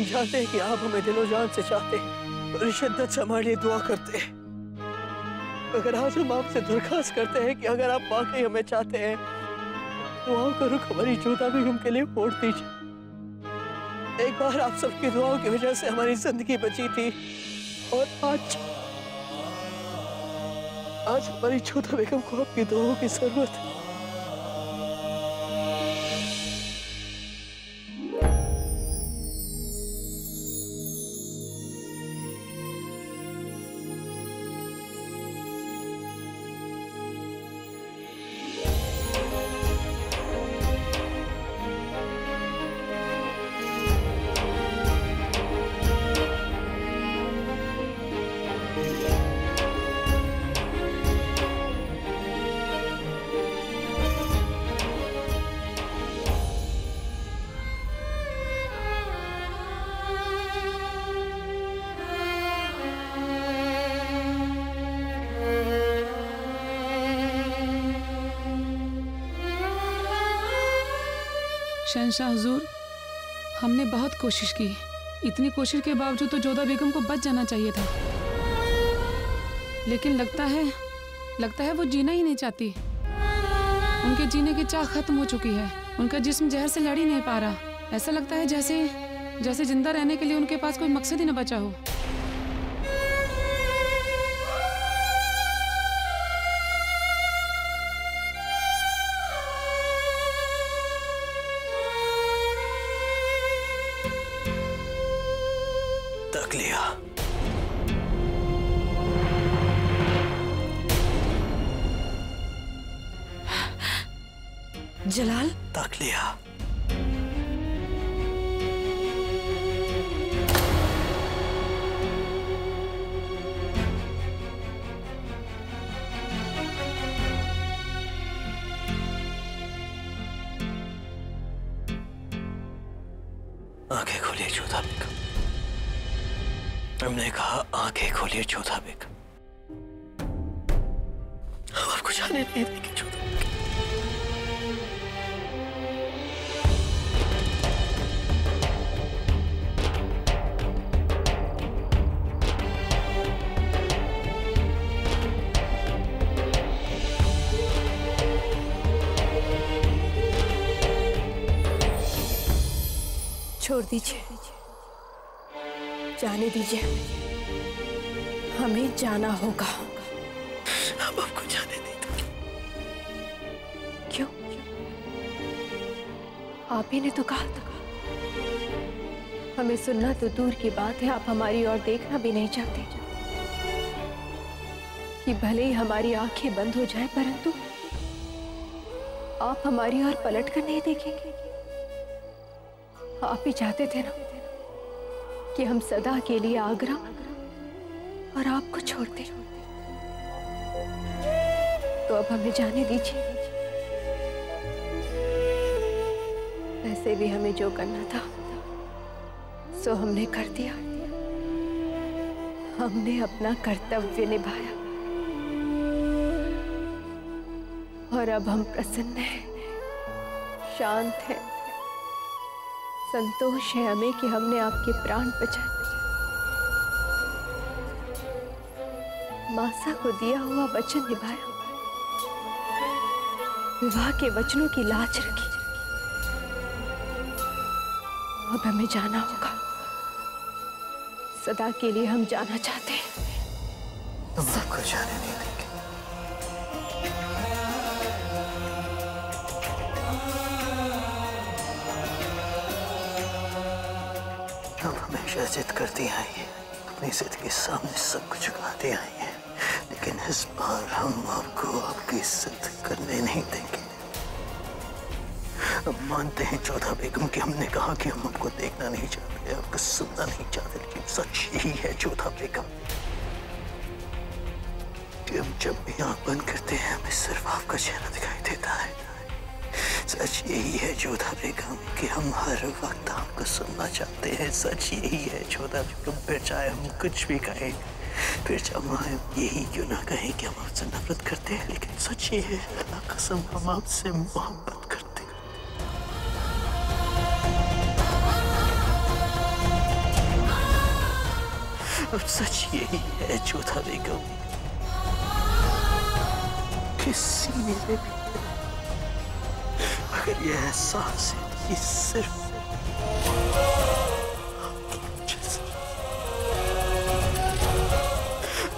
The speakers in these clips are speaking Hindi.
जानते हैं कि आप हमें दिलो जान से चाहते हैं और शिद्दत से हमारे लिए दुआ करते हैं, मगर आज हम आपसे दरखास्त करते हैं कि अगर आप वाकई हमें चाहते हैं दुआओं का रुख हमारी जोधा बेगम के लिए मोड़ दीजिए। एक बार आप सबकी दुआओं की वजह से हमारी जिंदगी बची थी और आज हमारी जोधा बेगम को आपकी दुआओं की जरूरत है। शहंशाह हुजूर, हमने बहुत कोशिश की। इतनी कोशिश के बावजूद तो जोधा बेगम को बच जाना चाहिए था, लेकिन लगता है वो जीना ही नहीं चाहती। उनके जीने की चाह खत्म हो चुकी है। उनका जिस्म जहर से लड़ ही नहीं पा रहा। ऐसा लगता है जैसे जिंदा रहने के लिए उनके पास कोई मकसद ही न बचा हो। जलाल, तक लिया। आंखें खोलिए जोधा बेगम। हमने कहा आंखें खोलिए जोधा बेगम। हम आपको जाने नहीं देंगे जोधा बेगम। छोड़ दीजिए, जाने दीजिए, हमें जाना होगा। हम आपको जाने नहीं देंगे। क्यों? आप ही ने तो कहा था। हमें सुनना तो दूर की बात है, आप हमारी ओर देखना भी नहीं चाहते कि भले ही हमारी आंखें बंद हो जाएं, परंतु आप हमारी ओर पलट कर नहीं देखेंगे। आप ही चाहते थे ना कि हम सदा के लिए आगरा और आपको छोड़ दें। तो अब हमें जाने दीजिए। वैसे भी हमें जो करना था सो हमने कर दिया। हमने अपना कर्तव्य निभाया और अब हम प्रसन्न हैं, शांत हैं। संतोष है हमें कि हमने आपके प्राण बचाए। मासा को दिया हुआ वचन निभाया, विवाह के वचनों की लाज रखी। अब हमें जाना होगा। सदा के लिए हम जाना चाहते हैं। हम आपको जाने नहीं देंगे। हम हमेशा जिद करती आई हैं, अपनी जिद के सामने सब कुछ झुकाती आई हैं, लेकिन इस बार हम आपको आपकी जिद करने नहीं देंगे। अब मानते हैं जोधा बेगम कि हमने कहा कि हम आपको देखना नहीं चाहते, आपको सुनना नहीं चाहते, लेकिन सच यही है जोधा बेगम कि हम जब भी आंख बंद करते हैं हमें सिर्फ आपका चेहरा दिखाई देता है। सच यही है जोधा बेगम कि हम हर वक्त आपको सुनना चाहते हैं। सच यही है जोधा बेगम, फिर चाहे हम कुछ भी कहें, फिर चाहे हम यही क्यों ना कहें कि हम आपसे नफरत करते हैं, लेकिन सच ये है अल्लाह कसम हम आपसे मोहब्बत करते हैं। अब सच यही है जोधा बेगम कि सीने में भी मगर यह एहसास है कि सिर्फ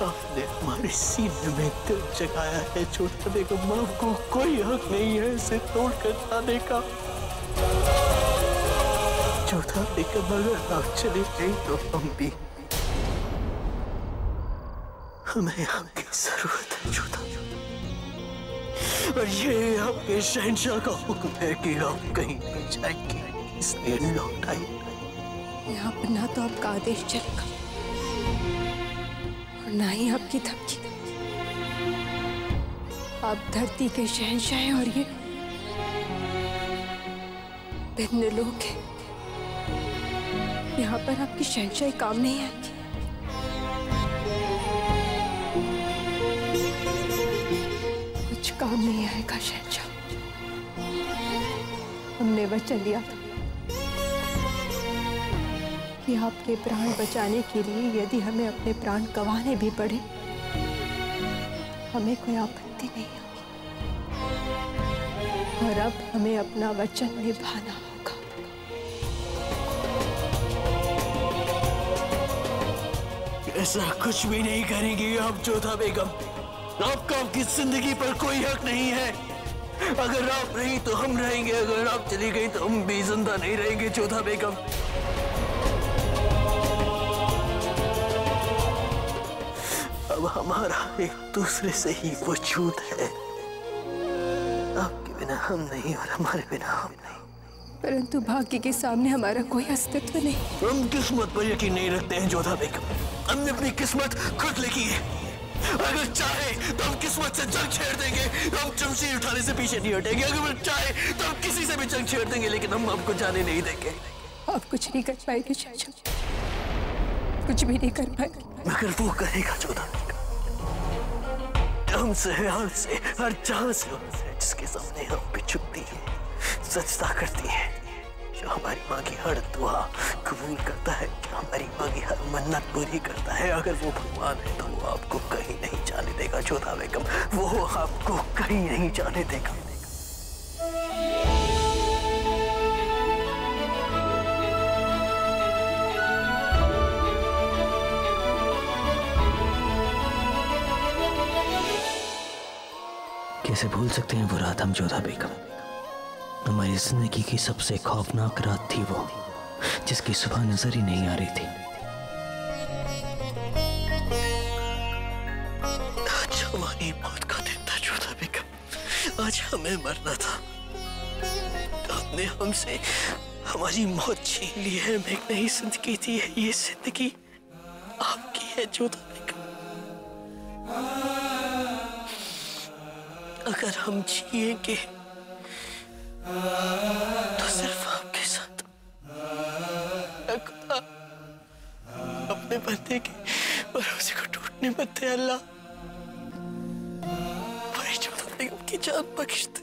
आपने हमारे सीने में दिल जगाया है जोधा बेगम। आपको कोई हक नहीं है इसे तोड़कर जाने का। जोधा बेगम अगर आप चले गई तो हम भी, हमें आपकी जरूरत है जोधा। और ये आपके शहंशाह का हुक्म है कि आप कहीं नहीं जाएंगे, इसलिए लौट आइए। यहाँ पर ना तो आपका आदेश चलेगा और ना ही आपकी धमकी। आप धरती के शहंशाह हैं और ये भिन्न लोग हैं। यहाँ पर आपकी शहंशाही काम नहीं आएगी। कुछ काम नहीं आएगा शहंशाह। हमने वचन दिया था कि आपके प्राण बचाने के लिए यदि हमें अपने प्राण गंवाने भी पड़े, हमें कोई आपत्ति नहीं है। और अब हमें अपना वचन निभाना होगा। ऐसा कुछ भी नहीं करेंगी आप जोधा बेगम। आपका आपकी जिंदगी पर कोई हक नहीं है। अगर आप रही तो हम रहेंगे, अगर आप चली गई तो हम भी जिंदा नहीं रहेंगे जोधा बेगम। अब हमारा एक दूसरे से ही वजूद है। आपके बिना हम नहीं और हमारे बिना हम नहीं। परंतु भाग्य के सामने हमारा कोई अस्तित्व नहीं। हम किस्मत पर यकीन नहीं रखते हैं जोधा बेगम। हमने अपनी किस्मत खुद लिखी है। अगर चाहे तो हम किस्मत से जंग छेड़ देंगे। हम जमशीर उठाने से पीछे नहीं हटेंगे। अगर चाहे तो हम किसी से भी जंग छेड़ देंगे, लेकिन हम आपको जाने नहीं देंगे। आप कुछ नहीं कर पाएंगे चाचा, कुछ भी नहीं कर पाएंगे। मगर वो करेगा जोधा बेगम। हमसे हमसे हर जहां से जिसके सामने हम पे झुकती है, सजदा करती है, जो हमारी माँ की हर दुआ कबूल करता है, जो हमारी माँ की हर मन्नत पूरी करता है। अगर वो भगवान है तो वो आपको कहीं नहीं जाने देगा जोधा बेगम। वो आपको कहीं नहीं जाने देगा। कैसे भूल सकते हैं वो रात हम जोधा बेगम। हमारी जिंदगी की सबसे खौफनाक रात थी वो, जिसकी सुबह नजर ही नहीं आ रही थी। आज हमारी मौत का दिन था जोधा बेगम। आज हमें मरना था। आपने हमसे हमारी मौत छीन ली है। हमें एक नई जिंदगी दी है। ये जिंदगी आपकी है जोधा बेगम। अगर हम जिएंगे तो सिर्फ आपके साथ। अपने बंदे के भरोसे को टूटने मत दे अल्लाह। हमारी जोधा बेगम की जान बख्श दे।